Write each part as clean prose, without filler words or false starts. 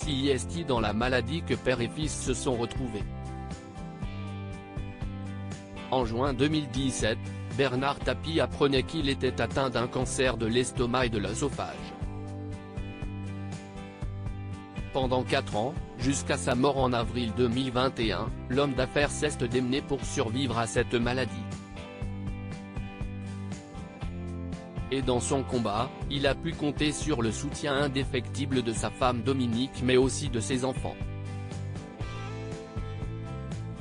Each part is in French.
Si est-il dans la maladie que père et fils se sont retrouvés. En juin 2017, Bernard Tapie apprenait qu'il était atteint d'un cancer de l'estomac et de l'œsophage. Pendant 4 ans, jusqu'à sa mort en avril 2021, l'homme d'affaires s'est démené pour survivre à cette maladie. Et dans son combat, il a pu compter sur le soutien indéfectible de sa femme Dominique mais aussi de ses enfants.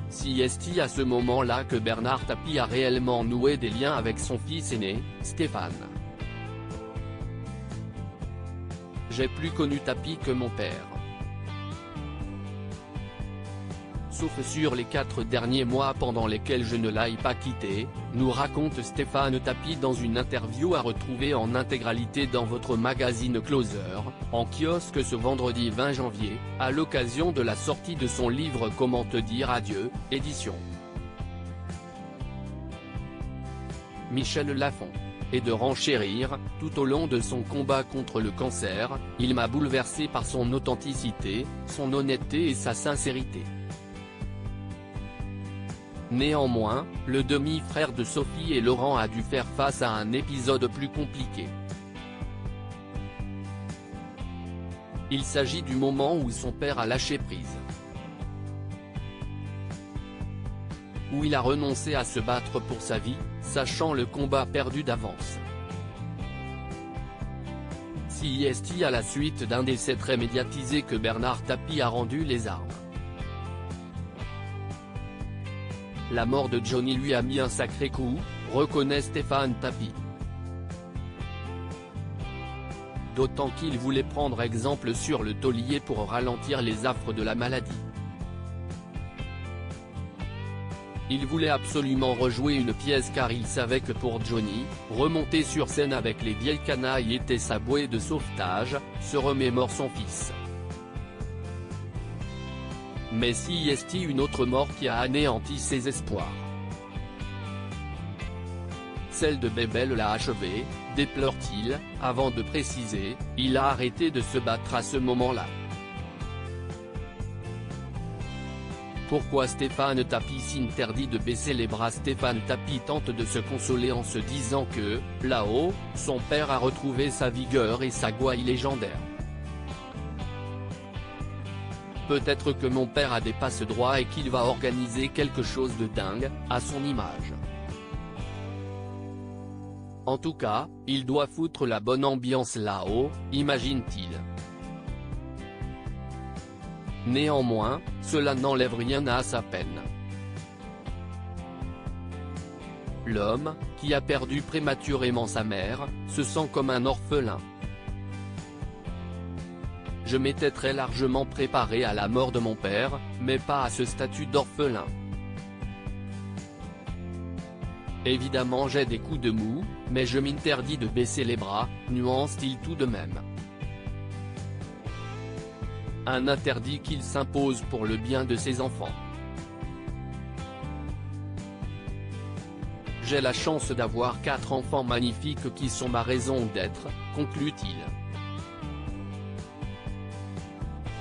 Si est-il à ce moment-là que Bernard Tapie a réellement noué des liens avec son fils aîné, Stéphane. J'ai plus connu Tapie que mon père. Sauf sur les 4 derniers mois pendant lesquels je ne l'ai pas quitté, nous raconte Stéphane Tapie dans une interview à retrouver en intégralité dans votre magazine Closer, en kiosque ce vendredi 20 janvier, à l'occasion de la sortie de son livre Comment te dire adieu, édition Michel Lafon. Et de renchérir, tout au long de son combat contre le cancer, il m'a bouleversé par son authenticité, son honnêteté et sa sincérité. Néanmoins, le demi-frère de Sophie et Laurent a dû faire face à un épisode plus compliqué. Il s'agit du moment où son père a lâché prise. Où il a renoncé à se battre pour sa vie, sachant le combat perdu d'avance. Si est-il à la suite d'un décès très médiatisé que Bernard Tapie a rendu les armes. La mort de Johnny lui a mis un sacré coup, reconnaît Stéphane Tapie. D'autant qu'il voulait prendre exemple sur le taulier pour ralentir les affres de la maladie. Il voulait absolument rejouer une pièce car il savait que pour Johnny, remonter sur scène avec les vieilles canailles était sa bouée de sauvetage, se remémore son fils. Mais si est-il une autre mort qui a anéanti ses espoirs. Celle de Bébel l'a achevé, déplore-t-il, avant de préciser, il a arrêté de se battre à ce moment-là. Pourquoi Stéphane Tapie s'interdit de baisser les bras? Stéphane Tapie tente de se consoler en se disant que, là-haut, son père a retrouvé sa vigueur et sa gouaille légendaire. Peut-être que mon père a des passe-droits et qu'il va organiser quelque chose de dingue, à son image. En tout cas, il doit foutre la bonne ambiance là-haut, imagine-t-il. Néanmoins, cela n'enlève rien à sa peine. L'homme, qui a perdu prématurément sa mère, se sent comme un orphelin. Je m'étais très largement préparé à la mort de mon père, mais pas à ce statut d'orphelin. Évidemment j'ai des coups de mou, mais je m'interdis de baisser les bras, nuance-t-il tout de même. Un interdit qu'il s'impose pour le bien de ses enfants. J'ai la chance d'avoir 4 enfants magnifiques qui sont ma raison d'être, conclut-il.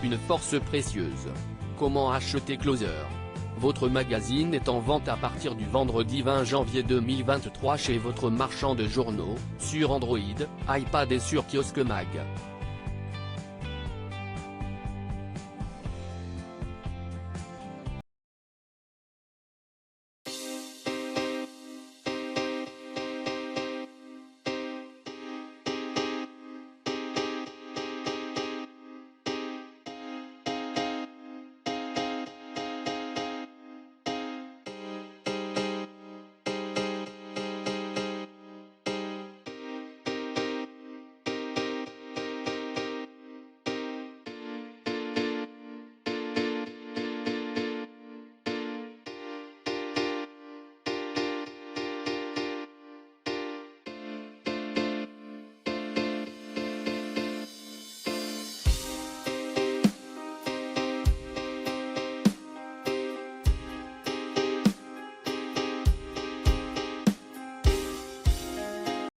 Une force précieuse. Comment acheter Closer? Votre magazine est en vente à partir du vendredi 20 janvier 2023 chez votre marchand de journaux, sur Android, iPad et sur Kiosque Mag.